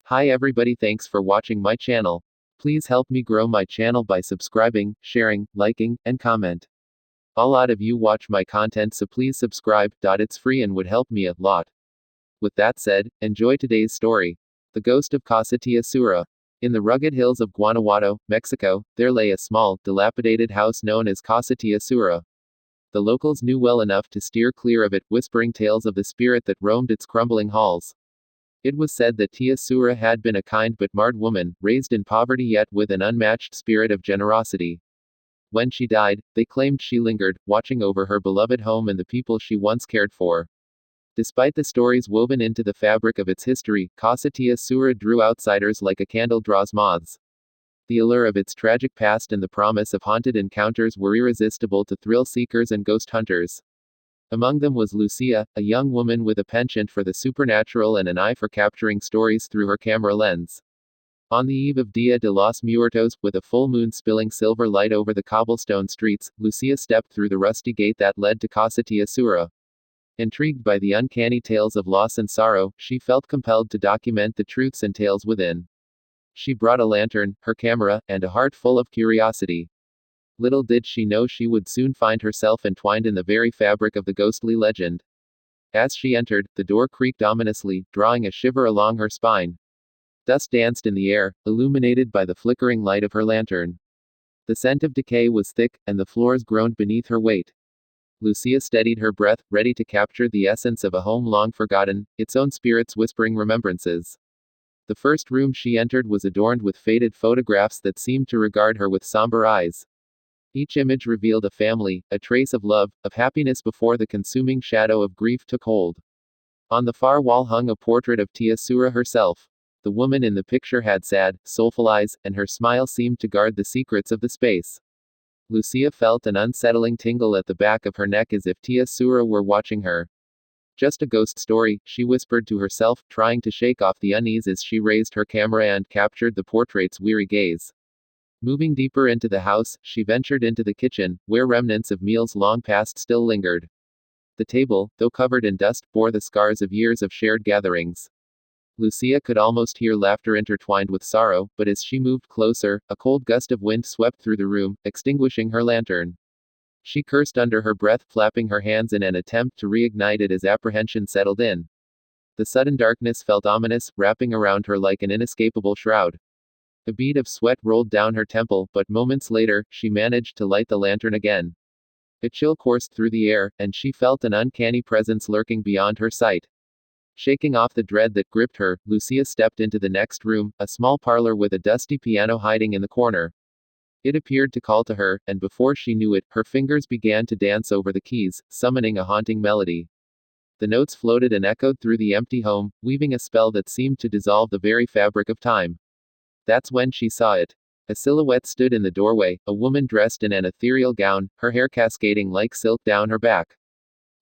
Hi everybody, thanks for watching my channel. Please help me grow my channel by subscribing, sharing, liking, and comment. A lot of you watch my content, so please subscribe. It's free and would help me a lot. With that said, enjoy today's story. The Ghost of Casa Sura. In the rugged hills of Guanajuato, Mexico, there lay a small, dilapidated house known as Casa Sura. The locals knew well enough to steer clear of it, whispering tales of the spirit that roamed its crumbling halls. It was said that Tia Sura had been a kind but marred woman, raised in poverty yet with an unmatched spirit of generosity. When she died, they claimed she lingered, watching over her beloved home and the people she once cared for. Despite the stories woven into the fabric of its history, Casa Tia Sura drew outsiders like a candle draws moths. The allure of its tragic past and the promise of haunted encounters were irresistible to thrill seekers and ghost hunters. Among them was Lucia, a young woman with a penchant for the supernatural and an eye for capturing stories through her camera lens. On the eve of Dia de los Muertos, with a full moon spilling silver light over the cobblestone streets, Lucia stepped through the rusty gate that led to Casa Tia Sura. Intrigued by the uncanny tales of loss and sorrow, she felt compelled to document the truths and tales within. She brought a lantern, her camera, and a heart full of curiosity. Little did she know she would soon find herself entwined in the very fabric of the ghostly legend. As she entered, the door creaked ominously, drawing a shiver along her spine. Dust danced in the air, illuminated by the flickering light of her lantern. The scent of decay was thick, and the floors groaned beneath her weight. Lucia steadied her breath, ready to capture the essence of a home long forgotten, its own spirits whispering remembrances. The first room she entered was adorned with faded photographs that seemed to regard her with somber eyes. Each image revealed a family, a trace of love, of happiness before the consuming shadow of grief took hold. On the far wall hung a portrait of Tia Sura herself. The woman in the picture had sad, soulful eyes, and her smile seemed to guard the secrets of the space. Lucia felt an unsettling tingle at the back of her neck as if Tia Sura were watching her. Just a ghost story, she whispered to herself, trying to shake off the unease as she raised her camera and captured the portrait's weary gaze. Moving deeper into the house, she ventured into the kitchen, where remnants of meals long past still lingered. The table, though covered in dust, bore the scars of years of shared gatherings. Lucia could almost hear laughter intertwined with sorrow, but as she moved closer, a cold gust of wind swept through the room, extinguishing her lantern. She cursed under her breath, flapping her hands in an attempt to reignite it as apprehension settled in. The sudden darkness felt ominous, wrapping around her like an inescapable shroud. A bead of sweat rolled down her temple, but moments later, she managed to light the lantern again. A chill coursed through the air, and she felt an uncanny presence lurking beyond her sight. Shaking off the dread that gripped her, Lucia stepped into the next room, a small parlor with a dusty piano hiding in the corner. It appeared to call to her, and before she knew it, her fingers began to dance over the keys, summoning a haunting melody. The notes floated and echoed through the empty home, weaving a spell that seemed to dissolve the very fabric of time. That's when she saw it. A silhouette stood in the doorway, a woman dressed in an ethereal gown, her hair cascading like silk down her back.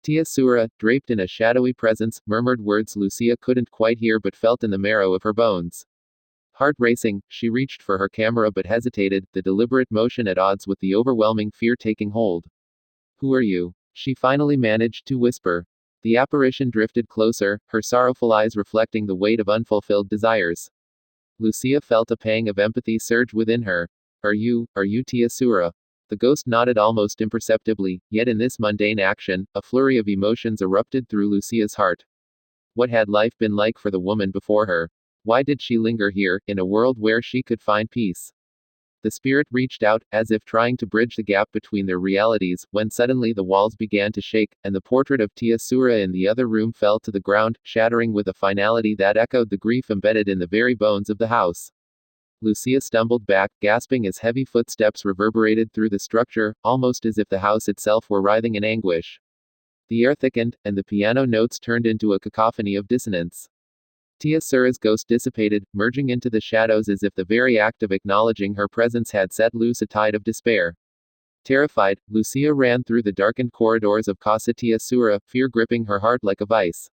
Tia Sura, draped in a shadowy presence, murmured words Lucia couldn't quite hear but felt in the marrow of her bones. Heart racing, she reached for her camera but hesitated, the deliberate motion at odds with the overwhelming fear taking hold. "Who are you?" she finally managed to whisper. The apparition drifted closer, her sorrowful eyes reflecting the weight of unfulfilled desires. Lucia felt a pang of empathy surge within her. Are you Tia Sura?" The ghost nodded almost imperceptibly, yet in this mundane action, a flurry of emotions erupted through Lucia's heart. What had life been like for the woman before her? Why did she linger here, in a world where she could find peace? The spirit reached out, as if trying to bridge the gap between their realities, when suddenly the walls began to shake, and the portrait of Tia Sura in the other room fell to the ground, shattering with a finality that echoed the grief embedded in the very bones of the house. Lucia stumbled back, gasping as heavy footsteps reverberated through the structure, almost as if the house itself were writhing in anguish. The air thickened, and the piano notes turned into a cacophony of dissonance. Tia Sura's ghost dissipated, merging into the shadows as if the very act of acknowledging her presence had set loose a tide of despair. Terrified, Lucia ran through the darkened corridors of Casa Tia Sura, fear gripping her heart like a vice.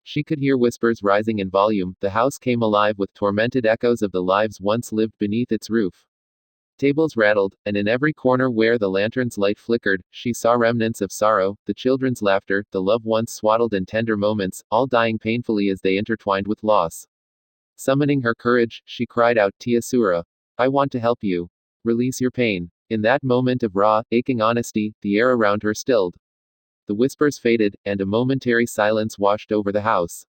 She could hear whispers rising in volume, the house came alive with tormented echoes of the lives once lived beneath its roof. Tables rattled, and in every corner where the lantern's light flickered, she saw remnants of sorrow, the children's laughter, the love once swaddled in tender moments, all dying painfully as they intertwined with loss. Summoning her courage, she cried out, Tia Sura, I want to help you. Release your pain. In that moment of raw, aching honesty, the air around her stilled. The whispers faded, and a momentary silence washed over the house.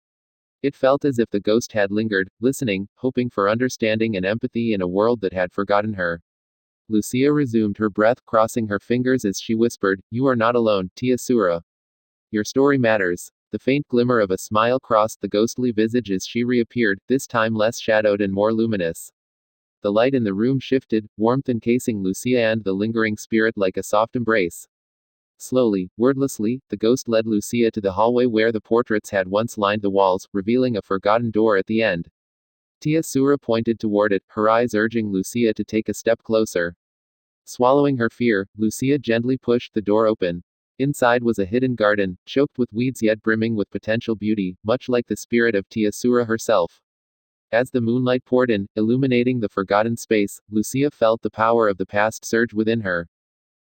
It felt as if the ghost had lingered, listening, hoping for understanding and empathy in a world that had forgotten her. Lucia resumed her breath, crossing her fingers as she whispered, You are not alone, Tia Sura. Your story matters. The faint glimmer of a smile crossed the ghostly visage as she reappeared, this time less shadowed and more luminous. The light in the room shifted, warmth encasing Lucia and the lingering spirit like a soft embrace. Slowly, wordlessly, the ghost led Lucia to the hallway where the portraits had once lined the walls, revealing a forgotten door at the end. Tia Sura pointed toward it, her eyes urging Lucia to take a step closer. Swallowing her fear, Lucia gently pushed the door open. Inside was a hidden garden, choked with weeds yet brimming with potential beauty, much like the spirit of Tia Sura herself. As the moonlight poured in, illuminating the forgotten space, Lucia felt the power of the past surge within her.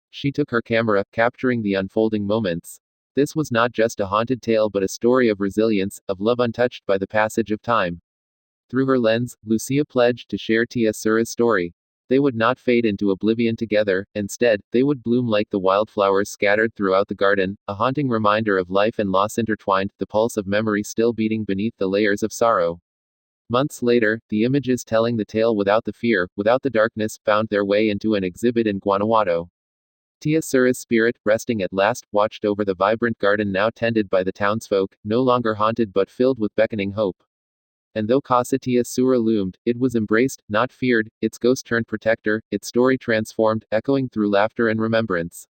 She took her camera, capturing the unfolding moments. This was not just a haunted tale but a story of resilience, of love untouched by the passage of time. Through her lens, Lucia pledged to share Tia Sura's story. They would not fade into oblivion together, instead, they would bloom like the wildflowers scattered throughout the garden, a haunting reminder of life and loss intertwined, the pulse of memory still beating beneath the layers of sorrow. Months later, the images telling the tale without the fear, without the darkness, found their way into an exhibit in Guanajuato. Tia Sura's spirit, resting at last, watched over the vibrant garden now tended by the townsfolk, no longer haunted but filled with beckoning hope. And though Casa Tia Sura loomed, it was embraced, not feared, its ghost turned protector, its story transformed, echoing through laughter and remembrance.